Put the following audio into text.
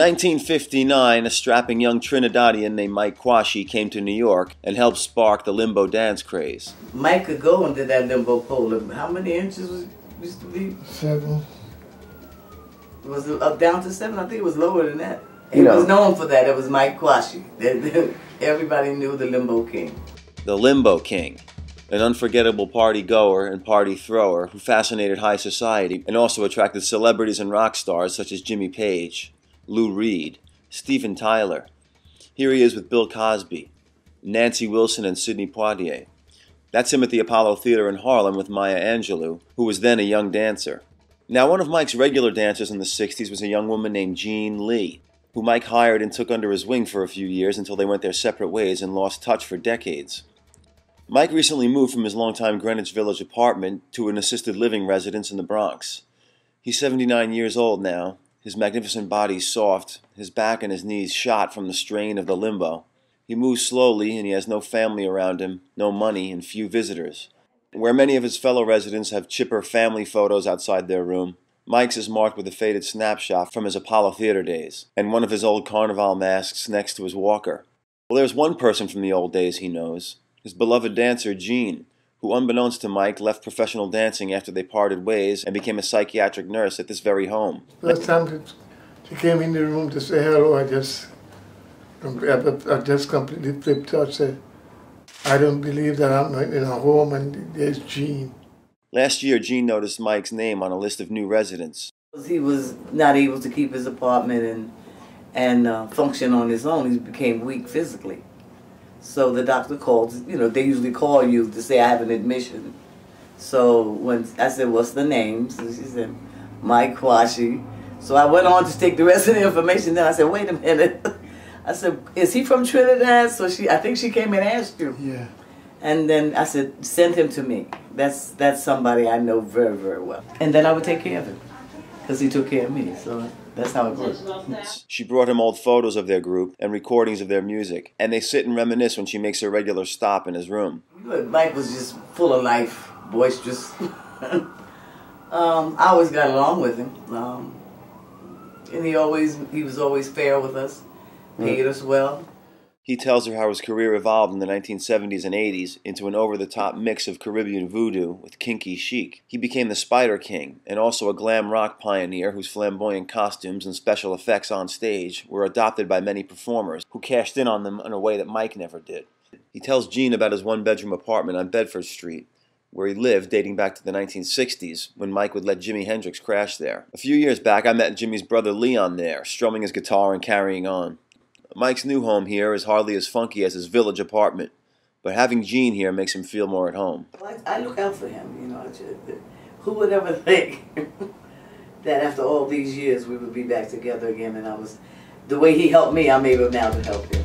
1959, a strapping young Trinidadian named Mike Quashie came to New York and helped spark the limbo dance craze. Mike could go into that limbo pole. How many inches was used to be? 7. Was it up down to 7? I think it was lower than that. He was known for that. It was Mike Quashie. Everybody knew the Limbo King. The Limbo King, an unforgettable party goer and party thrower who fascinated high society and also attracted celebrities and rock stars such as Jimmy Page, Lou Reed, Steven Tyler. Here he is with Bill Cosby, Nancy Wilson, and Sidney Poitier. That's him at the Apollo Theater in Harlem with Maya Angelou, who was then a young dancer. Now, one of Mike's regular dancers in the 60s was a young woman named Jean Lee, who Mike hired and took under his wing for a few years until they went their separate ways and lost touch for decades. Mike recently moved from his longtime Greenwich Village apartment to an assisted living residence in the Bronx. He's 79 years old now, his magnificent body soft, his back and his knees shot from the strain of the limbo. He moves slowly and he has no family around him, no money, and few visitors. Where many of his fellow residents have chipper family photos outside their room, Mike's is marked with a faded snapshot from his Apollo Theater days, and one of his old carnival masks next to his walker. Well, there's one person from the old days he knows, his beloved dancer, Jean, who unbeknownst to Mike left professional dancing after they parted ways and became a psychiatric nurse at this very home. First time she came in the room to say hello, I just completely flipped out, said, I don't believe that I'm in a home and there's Jean. Last year, Jean noticed Mike's name on a list of new residents. He was not able to keep his apartment and function on his own. He became weak physically. So the doctor called, they usually call you to say I have an admission. So when I said, what's the name? So she said, Mike Quashie. So I went on to take the rest of the information. Then I said, wait a minute. I said, is he from Trinidad? So I think she came and asked you. Yeah. And then I said, send him to me. That's somebody I know very, very well. And then I would take care of him, because he took care of me. So that's how it works. She brought him old photos of their group and recordings of their music, and they sit and reminisce when she makes a regular stop in his room. Mike was just full of life, boisterous. I always got along with him. And he was always fair with us, paid us well. He tells her how his career evolved in the 1970s and 80s into an over-the-top mix of Caribbean voodoo with kinky chic. He became the Spider King, and also a glam rock pioneer whose flamboyant costumes and special effects on stage were adopted by many performers, who cashed in on them in a way that Mike never did. He tells Jean about his one-bedroom apartment on Bedford Street, where he lived dating back to the 1960s, when Mike would let Jimi Hendrix crash there. A few years back, I met Jimmy's brother Leon there, strumming his guitar and carrying on. Mike's new home here is hardly as funky as his village apartment, but having Jean here makes him feel more at home. I look out for him, Who would ever think that after all these years we would be back together again, and the way he helped me, I'm able now to help him.